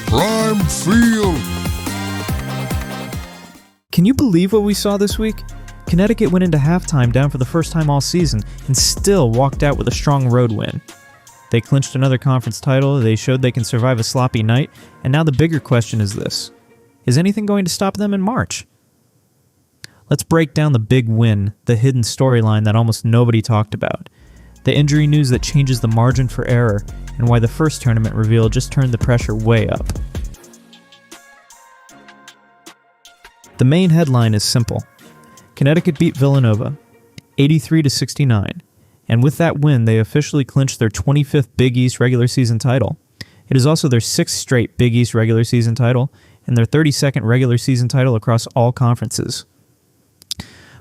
Prime Field. Can you believe what we saw this week? Connecticut went into halftime down for the first time all season and still walked out with a strong road win. They clinched another conference title, they showed they can survive a sloppy night, and now the bigger question is this: is anything going to stop them in March? Let's break down the big win, the hidden storyline that almost nobody talked about, the injury news that changes the margin for error, and why the first tournament reveal just turned the pressure way up. The main headline is simple. Connecticut beat Villanova, 83-69, and with that win, they officially clinched their 25th Big East regular season title. It is also their 6th straight Big East regular season title, and their 32nd regular season title across all conferences.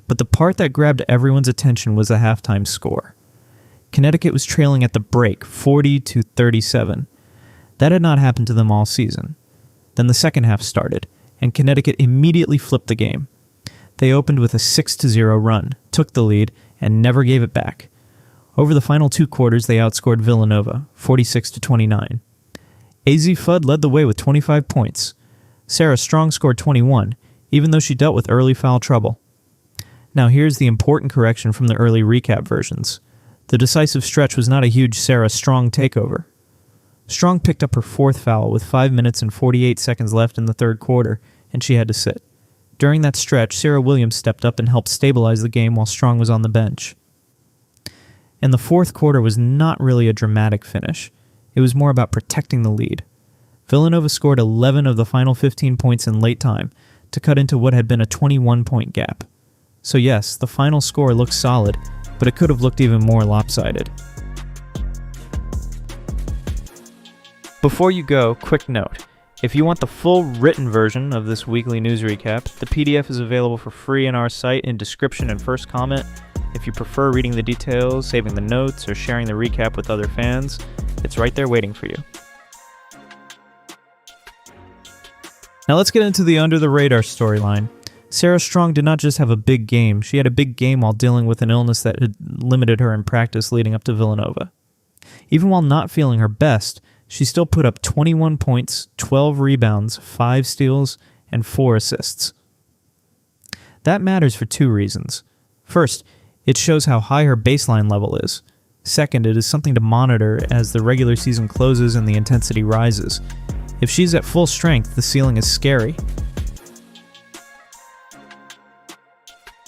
But the part that grabbed everyone's attention was the halftime score. Connecticut was trailing at the break, 40-37. That had not happened to them all season. Then the second half started, and Connecticut immediately flipped the game. They opened with a 6-0 run, took the lead, and never gave it back. Over the final 2 quarters, they outscored Villanova, 46-29. Azzi Fudd led the way with 25 points. Serah Strong scored 21, even though she dealt with early foul trouble. Now here's the important correction from the early recap versions. The decisive stretch was not a huge Serah Strong takeover. Strong picked up her 4th foul with 5 minutes and 48 seconds left in the third quarter, and she had to sit. During that stretch, Serah Williams stepped up and helped stabilize the game while Strong was on the bench. And the fourth quarter was not really a dramatic finish. It was more about protecting the lead. Villanova scored 11 of the final 15 points in late time to cut into what had been a 21-point gap. So yes, the final score looks solid, but it could have looked even more lopsided. Before you go, quick note. If you want the full written version of this weekly news recap, the PDF is available for free on our site in description and first comment. If you prefer reading the details, saving the notes, or sharing the recap with other fans, it's right there waiting for you. Now let's get into the under-the-radar storyline. Serah Strong did not just have a big game, she had a big game while dealing with an illness that had limited her in practice leading up to Villanova. Even while not feeling her best, she still put up 21 points, 12 rebounds, 5 steals, and 4 assists. That matters for 2 reasons. First, it shows how high her baseline level is. Second, it is something to monitor as the regular season closes and the intensity rises. If she's at full strength, the ceiling is scary.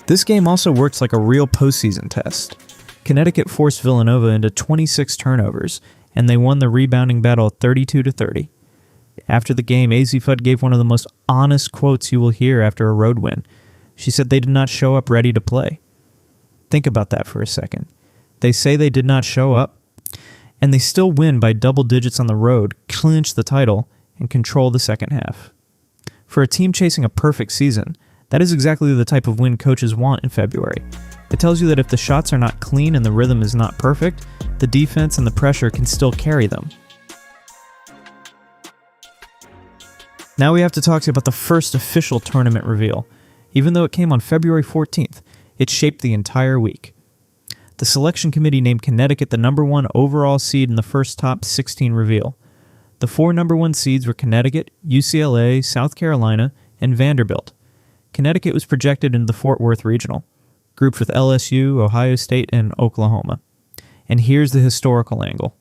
This game also works like a real postseason test. Connecticut forced Villanova into 26 turnovers, and they won the rebounding battle 32-30. After the game, Azzi Fudd gave one of the most honest quotes you will hear after a road win. She said they did not show up ready to play. Think about that for a second. They say they did not show up, and they still win by double digits on the road, clinch the title, and control the second half. For a team chasing a perfect season, that is exactly the type of win coaches want in February. It tells you that if the shots are not clean and the rhythm is not perfect, the defense and the pressure can still carry them. Now we have to talk about the first official tournament reveal. Even though it came on February 14th, it shaped the entire week. The selection committee named Connecticut the number 1 overall seed in the first top 16 reveal. The 4 number 1 seeds were Connecticut, UCLA, South Carolina, and Vanderbilt. Connecticut was projected into the Fort Worth Regional, grouped with LSU, Ohio State, and Oklahoma. And here's the historical angle.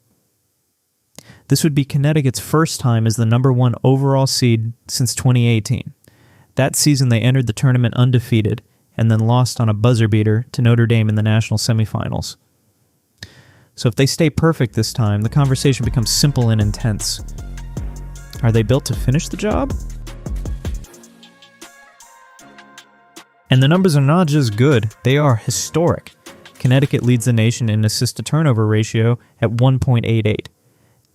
This would be Connecticut's first time as the number 1 overall seed since 2018. That season they entered the tournament undefeated, and then lost on a buzzer beater to Notre Dame in the national semifinals. So if they stay perfect this time, the conversation becomes simple and intense. Are they built to finish the job? And the numbers are not just good, they are historic. Connecticut leads the nation in assist-to-turnover ratio at 1.88.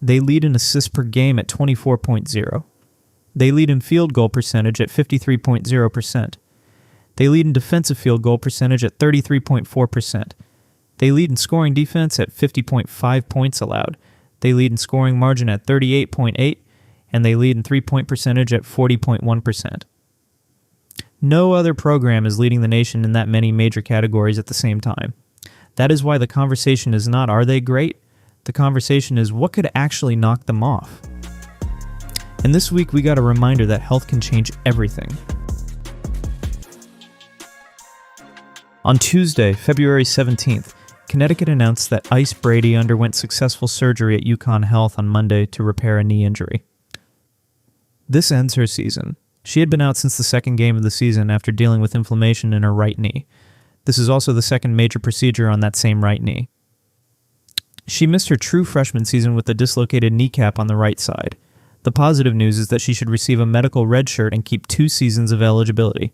They lead in assists per game at 24.0. They lead in field goal percentage at 53.0%. They lead in defensive field goal percentage at 33.4%. They lead in scoring defense at 50.5 points allowed. They lead in scoring margin at 38.8, and they lead in three-point percentage at 40.1%. No other program is leading the nation in that many major categories at the same time. That is why the conversation is not, are they great? The conversation is, what could actually knock them off? And this week we got a reminder that health can change everything. On Tuesday, February 17th, Connecticut announced that Ice Brady underwent successful surgery at UConn Health on Monday to repair a knee injury. This ends her season. She had been out since the second game of the season after dealing with inflammation in her right knee. This is also the second major procedure on that same right knee. She missed her true freshman season with a dislocated kneecap on the right side. The positive news is that she should receive a medical red shirt and keep 2 seasons of eligibility.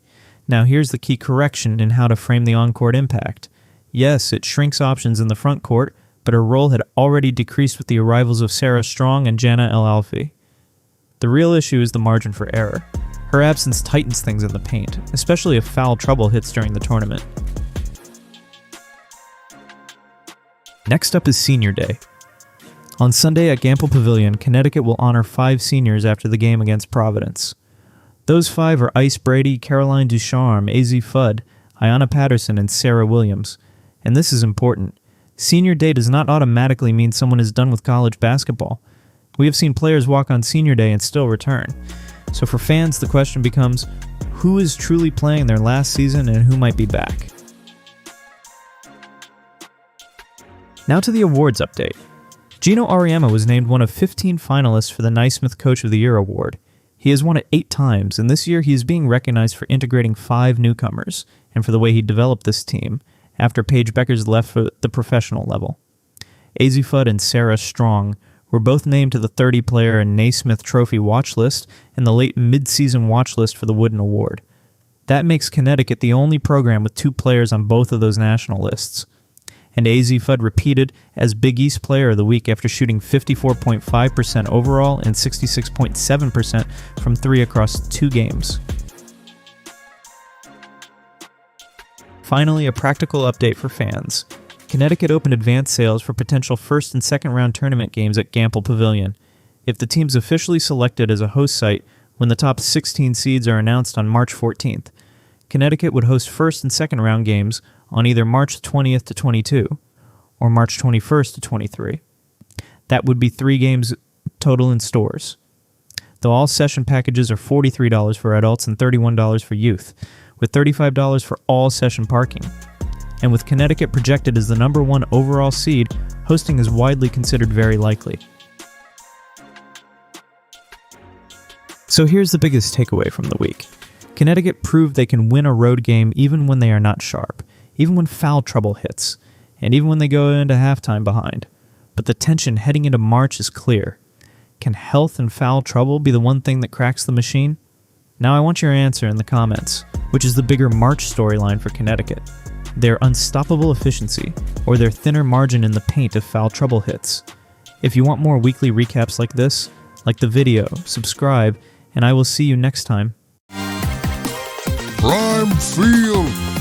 Now here's the key correction in how to frame the on-court impact. Yes, it shrinks options in the front court, but her role had already decreased with the arrivals of Sarah Strong and Jana El-Alfi. The real issue is the margin for error. Her absence tightens things in the paint, especially if foul trouble hits during the tournament. Next up is Senior Day. On Sunday at Gamble Pavilion, Connecticut will honor 5 seniors after the game against Providence. Those 5 are Ice Brady, Caroline Ducharme, Azzi Fudd, Ayanna Patterson, and Serah Williams. And this is important. Senior Day does not automatically mean someone is done with college basketball. We have seen players walk on Senior Day and still return. So for fans, the question becomes, who is truly playing their last season and who might be back? Now to the awards update. Gino Auriemma was named one of 15 finalists for the Naismith Coach of the Year award. He has won it 8 times, and this year he is being recognized for integrating 5 newcomers, and for the way he developed this team, after Paige Beckers left for the professional level. Azzi Fudd and Sarah Strong were both named to the 30-player and Naismith Trophy watch list and the late mid-season watch list for the Wooden Award. That makes Connecticut the only program with 2 players on both of those national lists. And Azzi Fudd repeated as Big East Player of the Week after shooting 54.5% overall and 66.7% from 3 across 2 games. Finally, a practical update for fans. Connecticut opened advance sales for potential first and second round tournament games at Gamble Pavilion. If the team's officially selected as a host site when the top 16 seeds are announced on March 14th, Connecticut would host first and second round games on either March 20th to 22 or March 21st to 23. That would be 3 games total in stores. Though all session packages are $43 for adults and $31 for youth, with $35 for all session parking. And with Connecticut projected as the number 1 overall seed, hosting is widely considered very likely. So here's the biggest takeaway from the week. Connecticut proved they can win a road game even when they are not sharp, even when foul trouble hits, and even when they go into halftime behind. But the tension heading into March is clear. Can health and foul trouble be the one thing that cracks the machine? Now I want your answer in the comments. Which is the bigger March storyline for Connecticut? Their unstoppable efficiency, or their thinner margin in the paint if foul trouble hits? If you want more weekly recaps like this, like the video, subscribe, and I will see you next time. Prime Field!